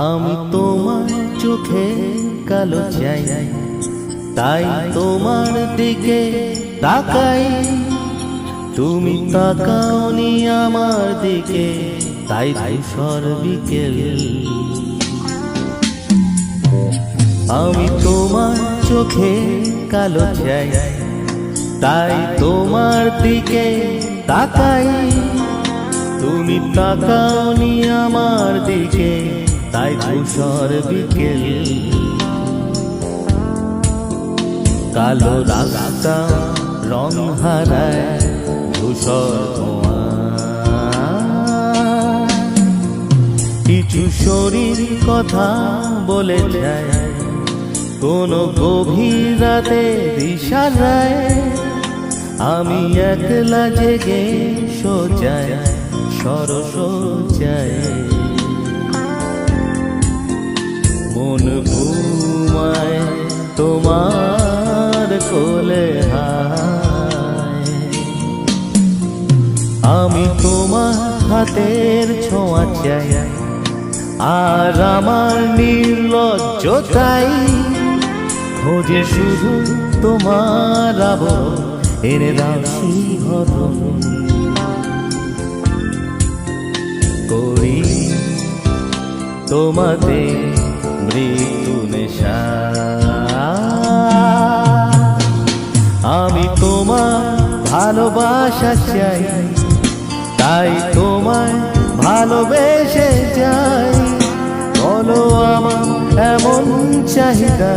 আমি তোমার চোখে কালো চাই, তাই তোমার দিকে তাকাই। তুমি তাকাওনি আমার দিকে, তাই ধূসর বিকেল। আমি তোমার চোখে কালো চাই, তাই তোমার দিকে তাকাই। তুমি তাকাওনি আমার দিকে, তাই ধূসর বিকেল। কালো রাস্তা রং হারায় ধূসর ধোঁয়া, কিছু শরীর কথা বলে যায় কোন গভীর রাতে দিশারায়। আমি একলা জেগে সোজায় সরসজায়, মন ঘুমায় তোমার কোলে হায়। আমি তোমার হাতের ছোঁয়া চাই, আর আমার নির্লজ্জতাই খোঁজে শুধু তোমার আবরণ। এনে দাও শিহরণ, করি তোমাতে মৃত্যু নেশা। আমি তোমার ভালোবাসা চাই, তাই তোমায় ভালোবেসে যাই। বলো আমার এমন চাহিদা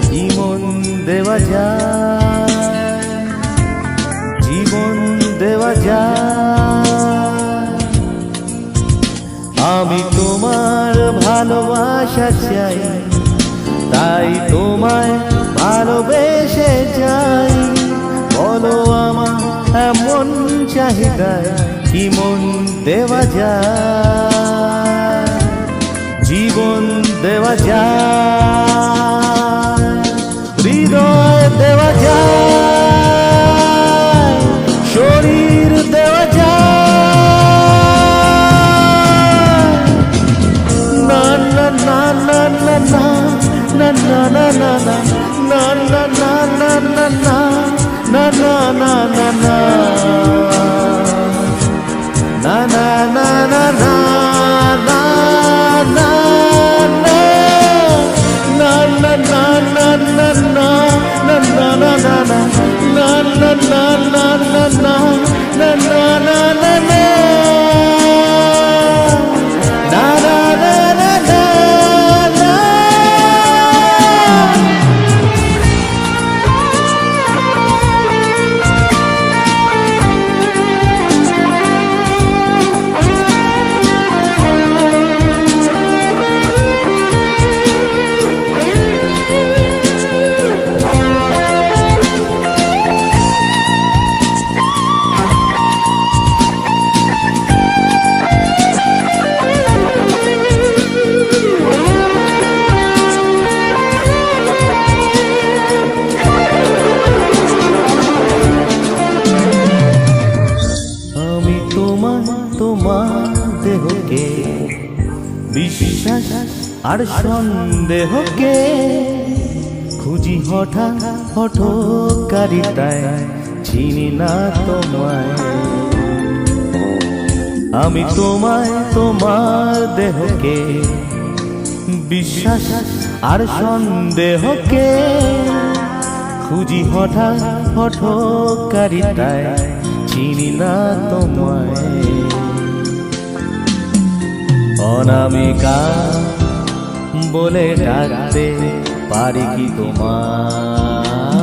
কি মন দেওয়া যায়, জীবন দেওয়া যায়। আমি তোমার ভালোবাসা চাই, তাই তোমায় ভালোবেসে যাই। বলো আমার এমন চাহিদা কি মন দেওয়া যায়, জীবন দেওয়া যায়, হৃদয় দেওয়া যায়, শরীর দেওয়া যায়। না না না না না না না না না না না না না না না না na na na na na na na na na na na na na na na na na na তোমার দেহকে বিশ্বাস আর সন্দেহকে খুঁজি হঠাৎ হঠকারিতায়, চিনি না তোমায়। আমি তোমায় তোমার দেহকে বিশ্বাস আর সন্দেহকে খুঁজি হঠাৎ হঠকারিতায়, চিনি না তোমায়। অনামিকা বলে ডাকতে পারি কি তোমায়?